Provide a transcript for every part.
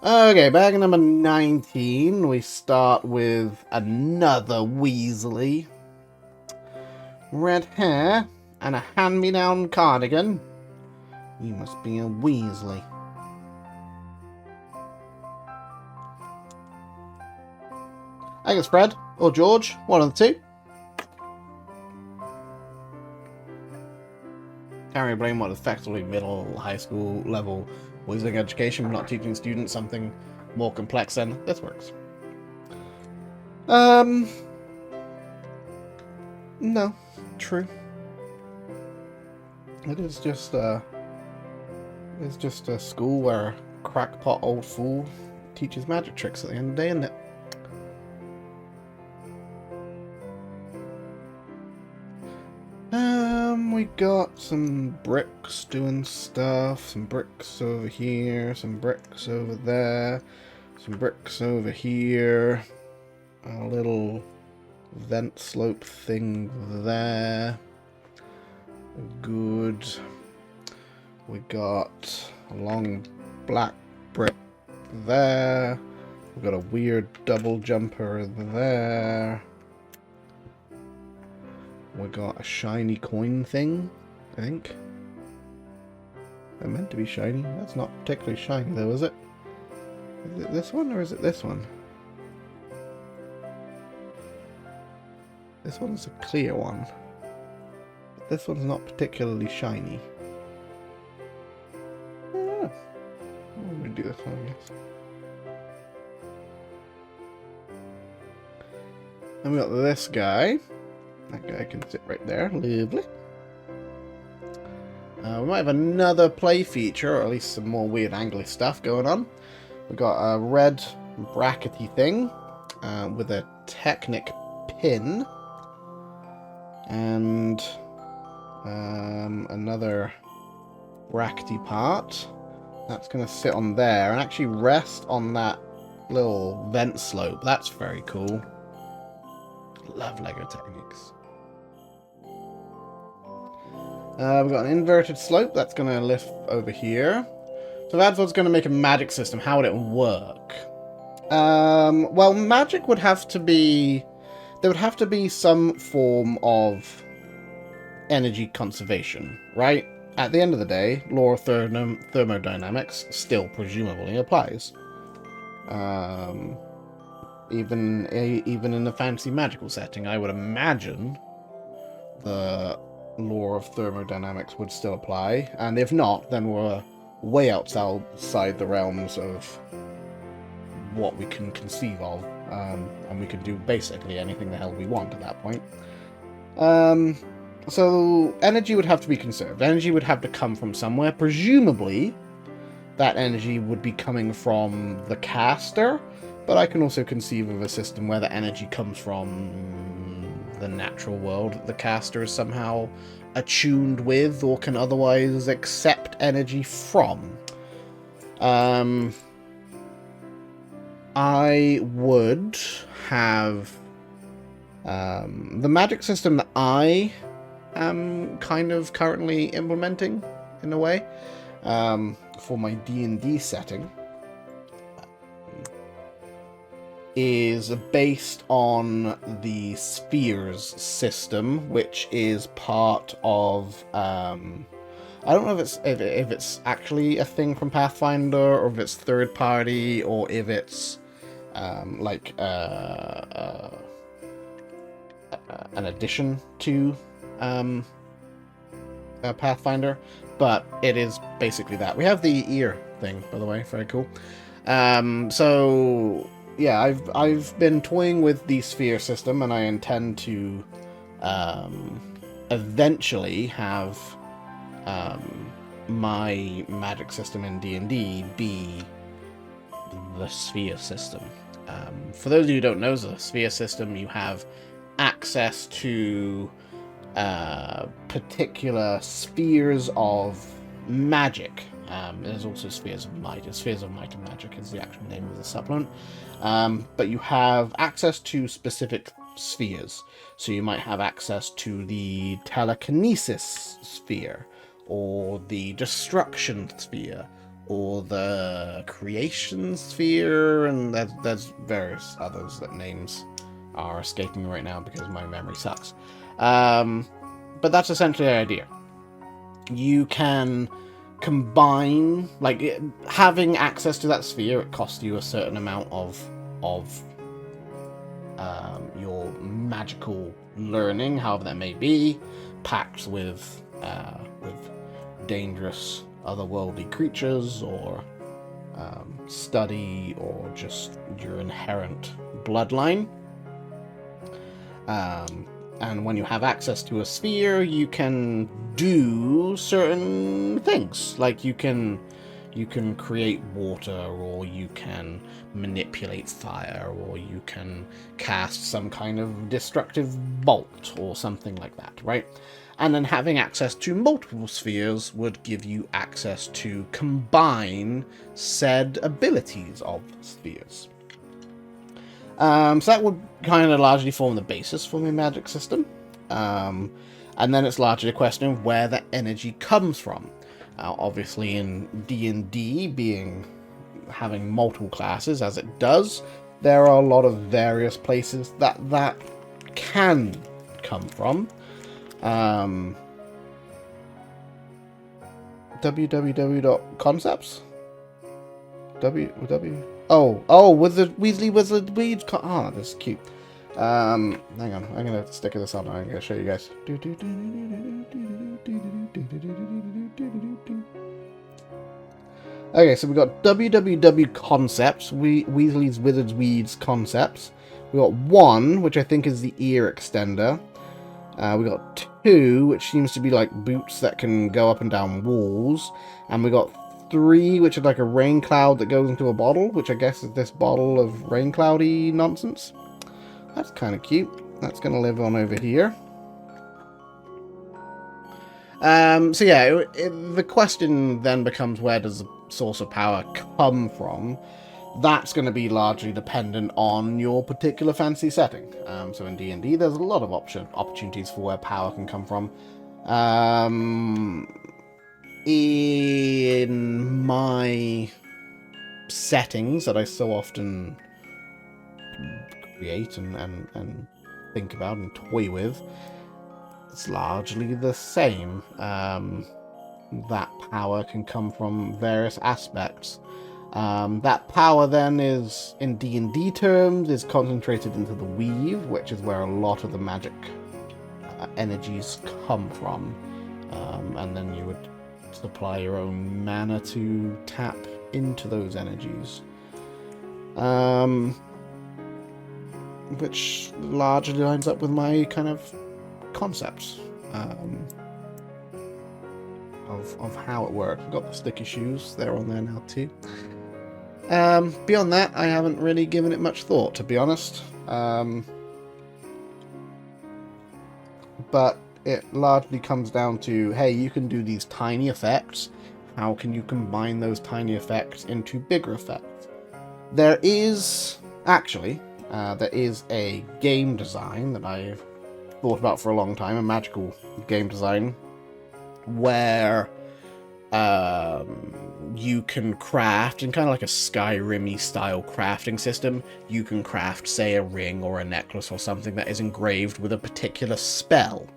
Okay, bag number 19. We start with another Weasley. Red hair and a hand-me-down cardigan. You must be a Weasley. I guess Fred or George, one of the two. Can't really blame what effectively middle, high school level Weasley education for not teaching students something more complex than this works. No, true. It's just a school where a crackpot old fool teaches magic tricks at the end of the day, isn't it? We got some bricks doing stuff, some bricks over here, some bricks over there, some bricks over here, a little vent slope thing there. Good. We got a long black brick there. We got a weird double jumper there. We got a shiny coin thing, I think. They're meant to be shiny. That's not particularly shiny though, is it? Is it this one or is it this one? This one's a clear one. But this one's not particularly shiny. I'm gonna do this one, I guess. And we got this guy. That guy can sit right there. Lovely. We might have another play feature, or at least some more weird angly stuff going on. We got a red brackety thing with a Technic pin. And another brackety part. That's going to sit on there and actually rest on that little vent slope. That's very cool. Love LEGO Technics. We've got an inverted slope that's going to lift over here. So that's what's going to make a magic system. How would it work? Well, magic would have to be... There would have to be some form of energy conservation, right? At the end of the day, law of thermodynamics still presumably applies. Even in a fancy magical setting, I would imagine the law of thermodynamics would still apply, and if not, then we're way outside the realms of what we can conceive of, and we can do basically anything the hell we want at that point. So energy would have to be conserved. Energy would have to come from somewhere. Presumably, that energy would be coming from the caster, but I can also conceive of a system where the energy comes from the natural world that the caster is somehow attuned with or can otherwise accept energy from. I would have the magic system that I am kind of currently implementing in a way for my D&D setting is based on the spheres system, which is part of I don't know if it's actually a thing from Pathfinder, or if it's third party, or if it's like an addition to Pathfinder, but it is basically that. We have the ear thing, by the way, very cool. So yeah, I've been toying with the sphere system, and I intend to eventually have my magic system in D&D be the sphere system. For those of you who don't know the sphere system, you have access to particular spheres of magic. There's also spheres of might. Spheres of might and magic is the actual name of the supplement. But you have access to specific spheres. So you might have access to the telekinesis sphere, or the destruction sphere, or the creation sphere, and there's various others that names are escaping me right now because my memory sucks. But that's essentially the idea. You can combine, like, having access to that sphere, it costs you a certain amount of your magical learning, however that may be, packed with dangerous otherworldly creatures, or study, or just your inherent bloodline. And when you have access to a sphere, you can do certain things. Like you can create water, or you can manipulate fire, or you can cast some kind of destructive bolt or something like that, right? And then having access to multiple spheres would give you access to combine said abilities of spheres. So that would kind of largely form the basis for my magic system. And then it's largely a question of where that energy comes from. Obviously in D&D, having multiple classes as it does, there are a lot of various places that can come from. www.concepts? Weasley Wizard Weeds. Oh, this is cute. Hang on, I'm gonna stick this on. I'm gonna show you guys. Okay, so we got www concepts. Weasley's Wizards Weeds concepts. We got 1, which I think is the ear extender. We got 2, which seems to be like boots that can go up and down walls, and we got 3, which is like a rain cloud that goes into a bottle, which I guess is this bottle of rain cloudy nonsense. That's kind of cute. That's going to live on over here. So yeah, the question then becomes, where does the source of power come from? That's going to be largely dependent on your particular fantasy setting. So in D&D, there's a lot of opportunities for where power can come from. In my settings that I so often create and think about and toy with, it's largely the same. That power can come from various aspects. That power then is, in D&D terms, is concentrated into the weave, which is where a lot of the magic energies come from. And then you would supply your own mana to tap into those energies. Which largely lines up with my kind of concepts of how it works. I've got the sticky shoes, they're on there now too. Beyond that, I haven't really given it much thought, to be honest. But it largely comes down to, hey, you can do these tiny effects. How can you combine those tiny effects into bigger effects? There is a game design that I've thought about for a long time, a magical game design, where you can craft, in kind of like a Skyrim-y style crafting system, you can craft, say, a ring or a necklace or something that is engraved with a particular spell.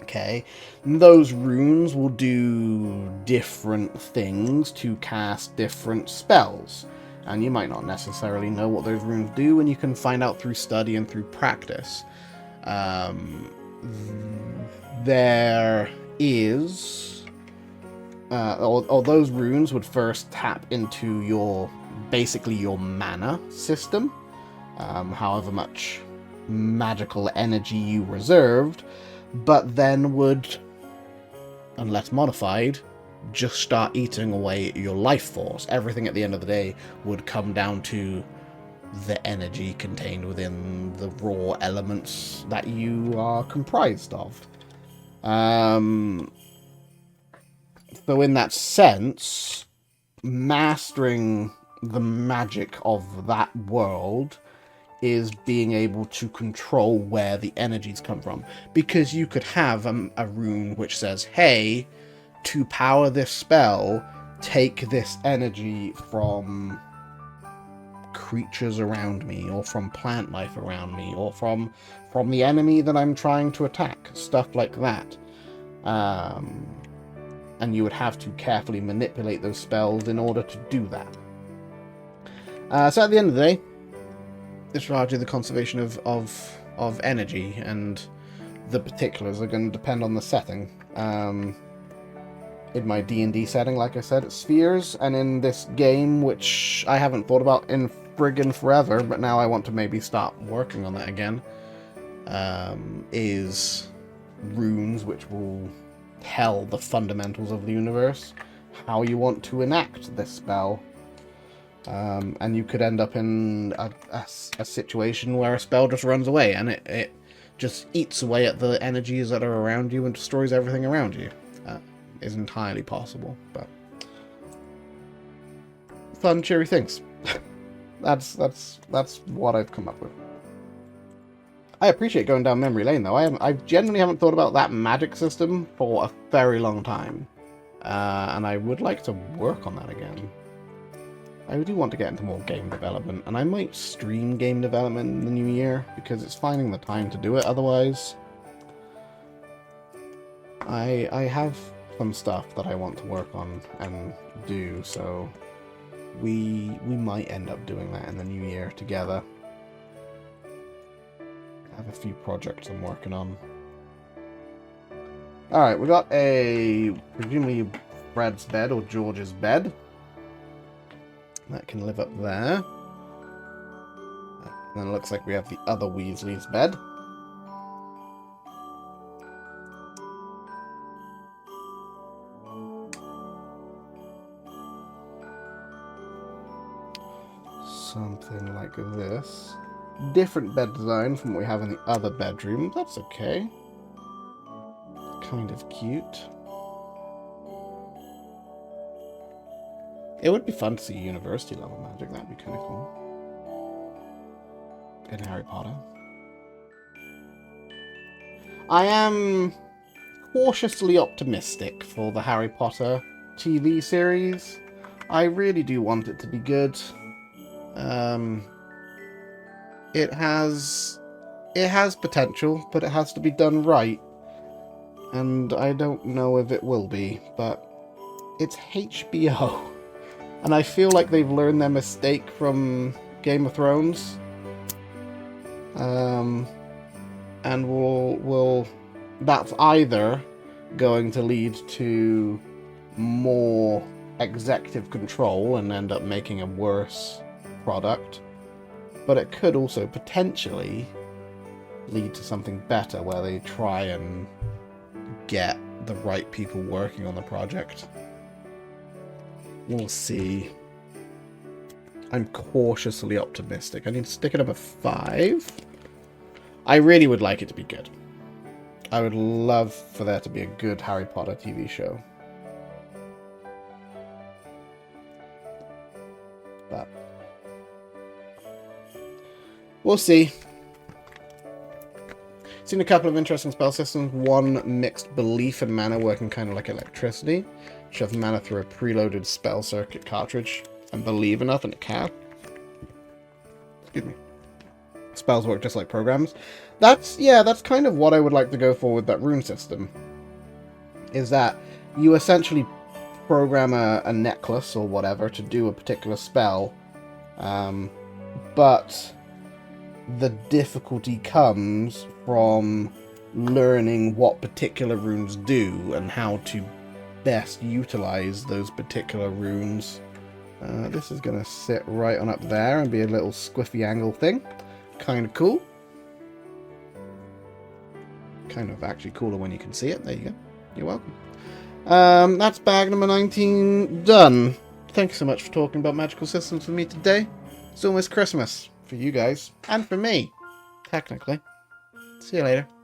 Okay, and those runes will do different things to cast different spells, and you might not necessarily know what those runes do, and you can find out through study and through practice. There is, or those runes would first tap into your mana system, however much magical energy you reserved, but then would, unless modified, just start eating away at your life force. Everything at the end of the day would come down to the energy contained within the raw elements that you are comprised of. So in that sense, mastering the magic of that world is being able to control where the energies come from. Because you could have a rune which says, hey, to power this spell, take this energy from creatures around me, or from plant life around me, or from the enemy that I'm trying to attack, stuff like that. And you would have to carefully manipulate those spells in order to do that. So at the end of the day, it's largely the conservation of energy, and the particulars are going to depend on the setting. In my D&D setting, like I said, it's spheres, and in this game, which I haven't thought about in friggin' forever, but now I want to maybe start working on that again, is runes, which will tell the fundamentals of the universe, how you want to enact this spell. And you could end up in a situation where a spell just runs away, and it just eats away at the energies that are around you and destroys everything around you. Is entirely possible, but fun, cheery things. That's what I've come up with. I appreciate going down memory lane, though. I genuinely haven't thought about that magic system for a very long time, and I would like to work on that again. I do want to get into more game development, and I might stream game development in the new year, because it's finding the time to do it otherwise. I have some stuff that I want to work on and do, so we might end up doing that in the new year together. I have a few projects I'm working on. Alright, we got a presumably Brad's bed or George's bed. That can live up there. And then it looks like we have the other Weasley's bed. Something like this. Different bed design from what we have in the other bedroom. That's okay. Kind of cute. It would be fun to see university level magic. That'd be kind of cool. In Harry Potter. I am cautiously optimistic for the Harry Potter TV series. I really do want it to be good. It has potential, but it has to be done right. And I don't know if it will be, but it's HBO. And I feel like they've learned their mistake from Game of Thrones. And that's either going to lead to more executive control and end up making a worse product, but it could also potentially lead to something better where they try and get the right people working on the project. We'll see. I'm cautiously optimistic. I need to stick it up a 5. I really would like it to be good. I would love for there to be a good Harry Potter TV show. But we'll see. Seen a couple of interesting spell systems. One, Mixed Belief and Mana, working kind of like electricity. Shove mana through a preloaded spell circuit cartridge and believe enough and it can. Excuse me. Spells work just like programs. That's kind of what I would like to go for with that rune system. Is that you essentially program a necklace or whatever to do a particular spell, but the difficulty comes from learning what particular runes do and how to best utilize those particular runes. This is going to sit right on up there and be a little squiffy angle thing. Kind of cool. Kind of actually cooler when you can see it. There you go. You're welcome. That's bag number 19 done. Thanks so much for talking about magical systems with me today. It's almost Christmas for you guys and for me, technically. See you later.